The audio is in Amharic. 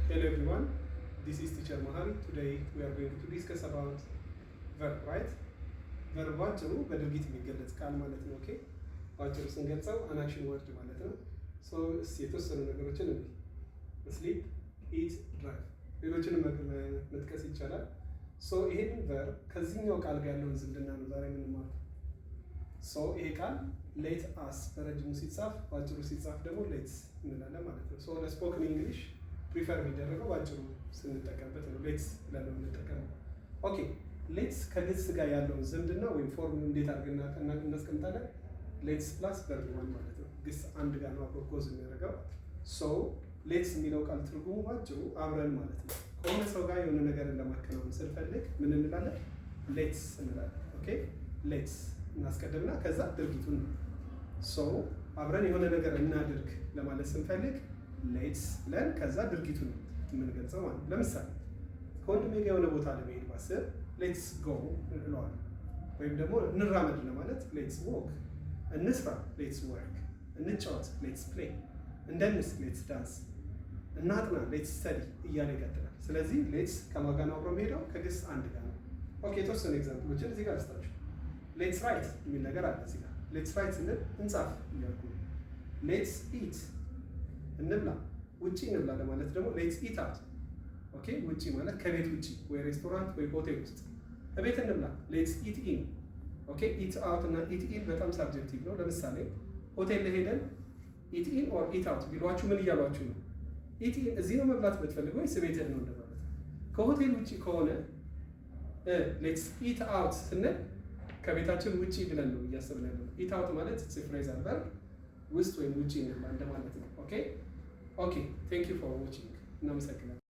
Hello everyone, this is teacher Mahari. Today we are going to discuss about verb, right? verb ባጭሩ በድርጊት የሚገለጽ ቃል ማለት ነው። ኦኬ ባጭሩ ስንገልጸው አን አክሽን ወርድ ማለት ነው። ሶ የተወሰኑ ነገሮችን እንይ። ስሊፕ፣ ኢት፣ ድራይቭ ሌሎችንም መጥቀስ ይቻላል። ሶ ይሄን verb ከዚህኛው ቃል ጋር ያለውን ዝምድና ነው ዛሬ የምንማረው። ሶ ይሄ ቃል ሌት አስ በረጅሙ ሲጻፍ ባጭሩ ሲጻፍ ደግሞ ሌትስ እንላለን ማለት ነው። ሶ ለስፖክን እንግሊሽ ፕሪፈር የሚደረገው ባጭሩ ስንጠቀምበት ነው። ሌትስ ብለን ነው የምንጠቀመው። ኦኬ ሌትስ ከግስ ጋር ያለውን ዝምድና ወይም ፎርም እንዴት አድርገን እናስቀምጣለን? ሌትስ ፕላስ verb one ማለት ነው። ግስ አንድ ጋር ነው አብሮ ኮዝ የሚያደርገው። ሶ ሌትስ የሚለው ቃል ትርጉሙ ባጭሩ አብረን ማለት ነው። ከሆነ ሰው ጋር የሆነ ነገርን ለማከናወን ስንፈልግ ምን እንላለን? ሌትስ እንላለን። ኦኬ ሌትስ እናስቀድምና ከዛ ድርጊቱን ነው። ሶ አብረን የሆነ ነገር እናድርግ ለማለት ስንፈልግ ሌትስ ብለን ከዛ ድርጊቱን ነው የምንገልጸው ማለት ነው። ለምሳሌ ከወንድሜ ጋር የሆነ ቦታ ለመሄድ ባስብ ሌትስ ጎ እንለዋለን። ወይም ደግሞ እንራመድ ለማለት ሌትስ ዎክ፣ እንስራ ሌትስ ወርክ፣ እንጫወት ሌትስ ፕሌይ፣ እንደንስ ሌትስ ዳንስ፣ እናጥና ሌትስ ስተዲ እያለ ይቀጥላል። ስለዚህ ሌትስ ከማን ጋር ነው አብሮ የሚሄደው? ከግስ አንድ ጋር ነው። ኦኬ የተወሰኑ ኤግዛምፕሎችን እዚህ ጋር ልስጣችሁ። ሌትስ ራይት የሚል ነገር አለ እዚህ ጋር። ሌትስ ራይት ስንል እንጻፍ እያልኩ ነው። ሌትስ ኢት እንብላ፣ ውጪ እንብላ ለማለት ደግሞ ሌትስ ኢት አውት። ኦኬ ውጪ ማለት ከቤት ውጪ ወይ ሬስቶራንት ወይ ሆቴል ውስጥ። እቤት እንብላ ሌትስ ኢት ኢን። ኦኬ ኢት አውት እና ኢት ኢን በጣም ሳብጀክቲቭ ነው። ለምሳሌ ሆቴል ለሄደን ኢት ኢን ኦር ኢት አውት ቢሏችሁ ምን እያሏችሁ ነው? ኢት ኢን እዚህ ነው መብላት የምትፈልገው ወይስ ቤትህ ነው እንደማለት ነው። ከሆቴል ውጪ ከሆነ ሌትስ ኢት አውት ስንል ከቤታችን ውጪ ብለን ነው እያሰብን ያለው። ኢት አውት ማለት ፍሬዛል ቨርብ ውስጥ ወይም ውጪ እንብላ እንደማለት ነው። ኦኬ ቴንክ ዩ ፎር ዋቺንግ። እናመሰግናለን።